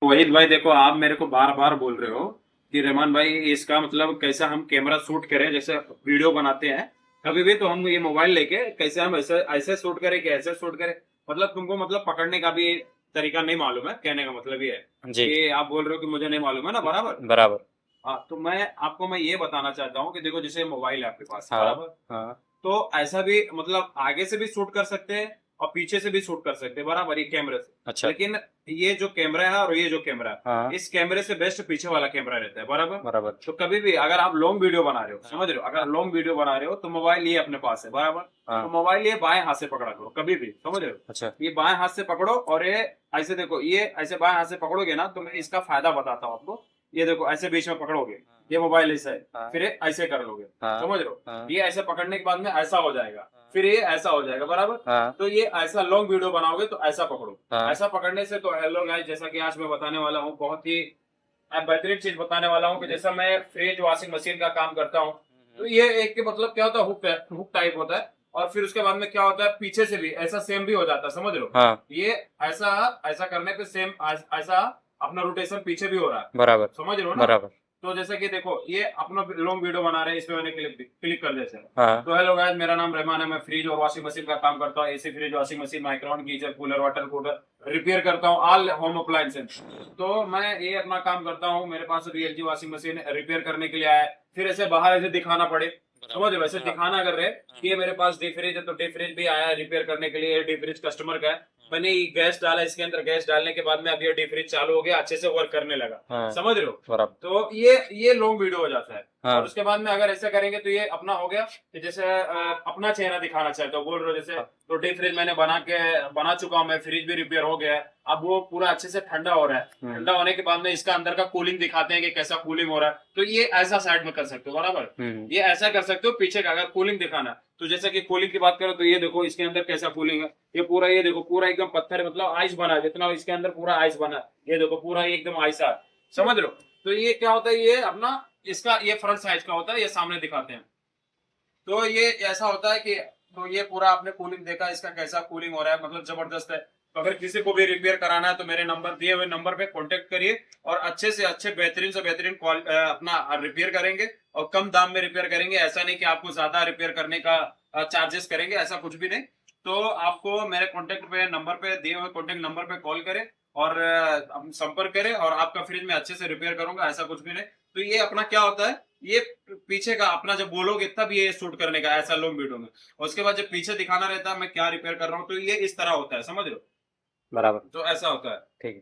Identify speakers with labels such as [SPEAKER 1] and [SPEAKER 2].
[SPEAKER 1] वहीद भाई देखो, आप मेरे को बार बार बोल रहे हो कि रहमान भाई इसका मतलब कैसा हम कैमरा शूट करें, जैसे वीडियो बनाते हैं कभी भी तो हम ये मोबाइल लेके कैसे हम ऐसे ऐसे शूट करें कि ऐसे शूट करें। मतलब तुमको मतलब पकड़ने का भी तरीका नहीं मालूम है, कहने का मतलब ये है
[SPEAKER 2] जी।
[SPEAKER 1] कि आप बोल रहे हो कि मुझे नहीं मालूम है ना, बराबर।
[SPEAKER 2] बराबर।
[SPEAKER 1] हाँ, तो मैं ये बताना चाहता हूँ कि देखो, जैसे मोबाइल है आपके पास,
[SPEAKER 2] हाँ।
[SPEAKER 1] बराबर।
[SPEAKER 2] हाँ।
[SPEAKER 1] तो ऐसा भी मतलब आगे से भी शूट कर सकते हैं और पीछे से भी शूट कर सकते हैं, बराबर, ये कैमरे से।
[SPEAKER 2] अच्छा।
[SPEAKER 1] लेकिन ये जो कैमरा है और ये जो कैमरा है,
[SPEAKER 2] हाँ।
[SPEAKER 1] इस कैमरे से बेस्ट पीछे वाला कैमरा रहता है, बराबर।
[SPEAKER 2] बराबर।
[SPEAKER 1] तो कभी भी अगर आप लॉन्ग वीडियो बना रहे हो,
[SPEAKER 2] हाँ।
[SPEAKER 1] समझ रहे हो, अगर
[SPEAKER 2] हाँ।
[SPEAKER 1] लॉन्ग वीडियो बना रहे हो तो मोबाइल ये अपने पास है, बराबर। तो
[SPEAKER 2] हाँ।
[SPEAKER 1] मोबाइल ये बाएं हाथ से पकड़ा करो कभी भी, समझ रहे हो।
[SPEAKER 2] अच्छा।
[SPEAKER 1] ये बाएं हाथ से पकड़ो और ये ऐसे देखो, ये ऐसे बाएं हाथ से पकड़ोगे ना, तो मैं इसका फायदा बताता हूँ आपको। ये देखो, ऐसे बीच में पकड़ोगे, ये मोबाइल ऐसा है,
[SPEAKER 2] हाँ।
[SPEAKER 1] फिर ये ऐसे कर लोगे,
[SPEAKER 2] हाँ।
[SPEAKER 1] समझ रहे हो।
[SPEAKER 2] हाँ।
[SPEAKER 1] ये ऐसे पकड़ने के बाद में ऐसा हो जाएगा,
[SPEAKER 2] हाँ।
[SPEAKER 1] फिर ये ऐसा हो जाएगा, बराबर।
[SPEAKER 2] हाँ।
[SPEAKER 1] तो ये ऐसा लॉन्ग वीडियो बनाओगे तो ऐसा पकड़ो।
[SPEAKER 2] हाँ।
[SPEAKER 1] ऐसा पकड़ने से तो हेलो गाइस, जैसा कि आज मैं बताने वाला हूँ, बहुत ही बेहतरीन चीज बताने वाला हूँ कि जैसा मैं फ्रिज वॉशिंग मशीन का काम करता हूँ, तो ये एक के मतलब क्या होता है, हुक हुक टाइप होता है। और फिर उसके बाद में क्या होता है, पीछे से भी ऐसा सेम भी हो जाता है, समझ रहे हो।
[SPEAKER 2] हाँ।
[SPEAKER 1] ये ऐसा ऐसा करने पे सेम ऐसा अपना रोटेशन पीछे भी हो रहा है,
[SPEAKER 2] बराबर।
[SPEAKER 1] समझ रहे हो ना।
[SPEAKER 2] बराबर।
[SPEAKER 1] तो जैसे कि देखो, ये अपना लॉन्ग वीडियो बना रहे हैं, इसमें मैंने क्लिक क्लिक कर देते हैं।
[SPEAKER 2] हाँ।
[SPEAKER 1] तो हेलो गाइस, मेरा नाम रहमान है, मैं फ्रिज और वॉशिंग मशीन का काम करता हूँ। AC, fridge, washing machine, micron, geyser, cooler, water cooler repair करता हूँ, ऑल होम अप्लायंसेस। तो मैं ये अपना काम करता हूँ, मेरे पास अभी एलजी वॉशिंग मशीन रिपेयर करने के लिए आया है। फिर ऐसे बाहर ऐसे दिखाना पड़े, समझ रहे हो, वैसे दिखाना कर रहे हैं कि ये मेरे पास डी फ्रिज है, तो डी फ्रिज भी आया है रिपेयर करने के लिए। डी फ्रिज कस्टमर का है, मैंने गैस डाला इसके अंदर, गैस डालने के बाद में अब ये डी फ्रिज चालू हो गया, अच्छे से वर्क करने लगा,
[SPEAKER 2] हाँ।
[SPEAKER 1] समझ रहे हो।
[SPEAKER 2] बराबर।
[SPEAKER 1] तो ये लॉन्ग वीडियो हो जाता है। और
[SPEAKER 2] हाँ।
[SPEAKER 1] उसके बाद में अगर ऐसा करेंगे तो ये अपना हो गया कि जैसे अपना चेहरा दिखाना चाहते हो, बोल रहे हो जैसे।
[SPEAKER 2] हाँ।
[SPEAKER 1] तो डीप फ्रिज मैंने बना चुका हूँ मैं, फ्रिज भी रिपेयर हो गया है, अब वो पूरा अच्छे से ठंडा हो रहा है। ठंडा होने के बाद में इसका अंदर का कूलिंग दिखाते हैं कि कैसा कूलिंग हो रहा है। तो ये ऐसा साइड में कर सकते हो, बराबर। ये ऐसा कर सकते हो, पीछे का अगर कूलिंग दिखाना, तो जैसे कि कूलिंग की बात करो तो ये देखो इसके अंदर कैसा कूलिंग है। ये पूरा, ये देखो पूरा एकदम पत्थर, मतलब आइस बना है, जितना इसके अंदर पूरा आइस बना है, ये देखो पूरा एकदम आइस है, समझ रहे हो। तो ये क्या होता है, ये अपना इसका ये फ्रंट साइज का होता है, ये सामने दिखाते हैं। तो ये ऐसा होता है कि तो ये पूरा आपने कूलिंग देखा, इसका कैसा कूलिंग हो रहा है, मतलब जबरदस्त है। तो अगर किसी को भी रिपेयर कराना है तो मेरे नंबर दिए हुए नंबर पे कांटेक्ट करिए, और अच्छे से अच्छे बेहतरीन से बेहतरीन अपना रिपेयर करेंगे, और कम दाम में रिपेयर करेंगे। ऐसा नहीं कि आपको ज्यादा रिपेयर करने का चार्जेस करेंगे, ऐसा कुछ भी नहीं। तो आपको मेरे कॉन्टेक्ट पे नंबर पे दिए हुए कॉन्टेक्ट नंबर पे कॉल करें और संपर्क करें, और आपका फ्रिज में अच्छे से रिपेयर करूंगा, ऐसा कुछ भी नहीं। तो ये अपना क्या होता है, ये पीछे का अपना जब बोलोगे तब ये शूट करने का, ऐसा लॉन्ग वीडियो में। और उसके बाद जब पीछे दिखाना रहता है मैं क्या रिपेयर कर रहा हूँ, तो ये इस तरह होता है, समझ रहे हो।
[SPEAKER 2] बराबर।
[SPEAKER 1] तो ऐसा होता है।
[SPEAKER 2] ठीक है।